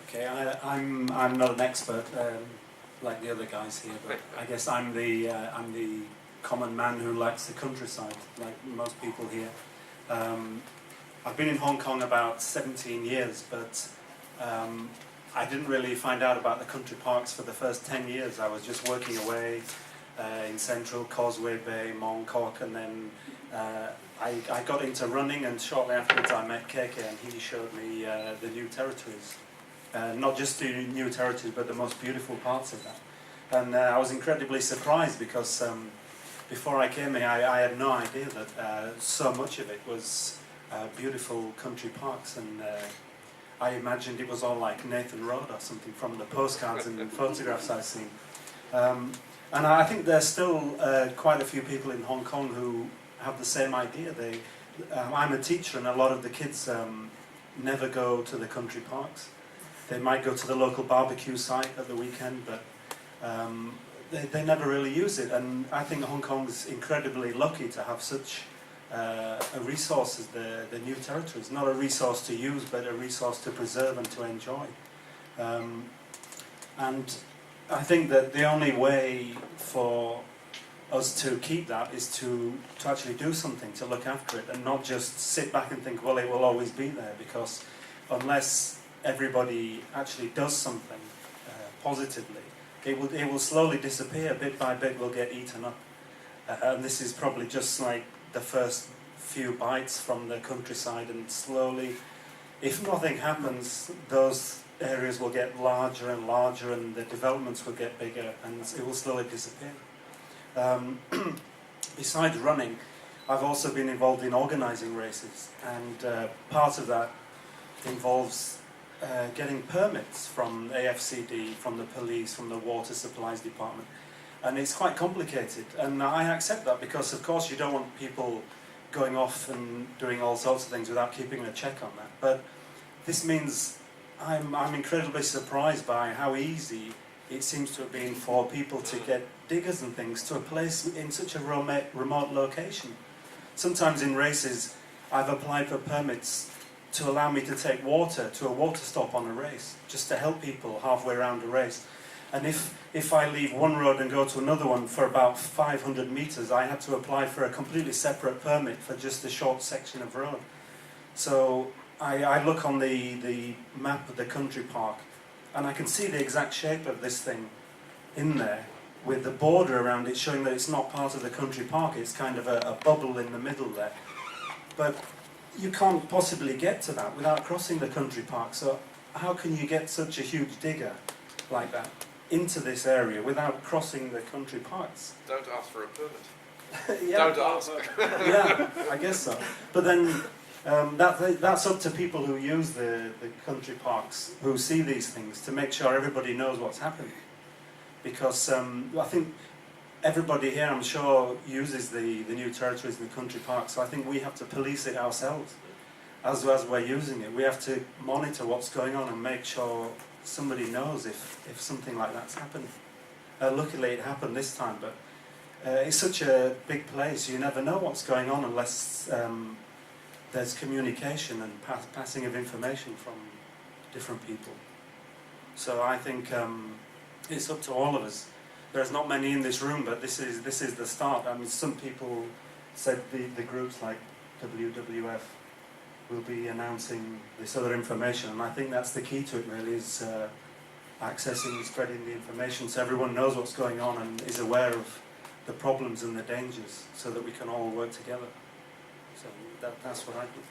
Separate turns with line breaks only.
Okay, I'm not an expert like the other guys here, but I guess I'm the common man who likes the countryside, like most people here. I've been in Hong Kong about 17 years, but I didn't really find out about the country parks for the first 10 years. I was just working away in Central, Causeway Bay, Mong Kok, and then I got into running, and shortly afterwards I met KK, and he showed me the new territories. Not just the new territories, but the most beautiful parts of that. And I was incredibly surprised because before I came here, I had no idea that so much of it was beautiful country parks, and I imagined it was all like Nathan Road or something from the postcards and photographs I've seen. And I think there's still quite a few people in Hong Kong who have the same idea. I'm a teacher, and a lot of the kids never go to the country parks. They might go to the local barbecue site at the weekend, but they never really use it. And I think Hong Kong's incredibly lucky to have such a resource as the new territories. Not a resource to use, but a resource to preserve and to enjoy. And I think that the only way for us to keep that is to actually do something, to look after it, and not just sit back and think, well, it will always be there, because unless everybody actually does something positively, it will slowly disappear. Bit by bit will get eaten up. And this is probably just like the first few bites from the countryside, and slowly, if nothing happens, those areas will get larger and larger, and the developments will get bigger, and it will slowly disappear. Besides running, I've also been involved in organising races, and part of that involves getting permits from AFCD, from the police, from the water supplies department, and it's quite complicated, and I accept that, because of course you don't want people going off and doing all sorts of things without keeping a check on that. But this means I'm incredibly surprised by how easy it seems to have been for people to get diggers and things to a place in such a remote location. Sometimes in races I've applied for permits to allow me to take water to a water stop on a race, just to help people halfway around a race. And if I leave one road and go to another one for about 500 meters, I had to apply for a completely separate permit for just a short section of road. So I look on the map of the country park, and I can see the exact shape of this thing in there, with the border around it showing that it's not part of the country park. It's kind of a bubble in the middle there. But you can't possibly get to that without crossing the country park. So how can you get such a huge digger like that into this area without crossing the country parks?
Don't ask for a permit.
Yeah.
Don't ask.
Yeah, I guess so. But then that's up to people who use the country parks, who see these things, to make sure everybody knows what's happening. Because I think everybody here, I'm sure, uses the new territories in the country park, so I think we have to police it ourselves as we're using it. We have to monitor what's going on and make sure somebody knows if something like that's happened. Luckily it happened this time, but it's such a big place, you never know what's going on unless there's communication and passing of information from different people. So I think it's up to all of us. There's not many in this room, but this is the start. I mean, some people said the groups like WWF will be announcing this other information, and I think that's the key to it really, is accessing and spreading the information so everyone knows what's going on and is aware of the problems and the dangers, so that we can all work together. So that's what I do.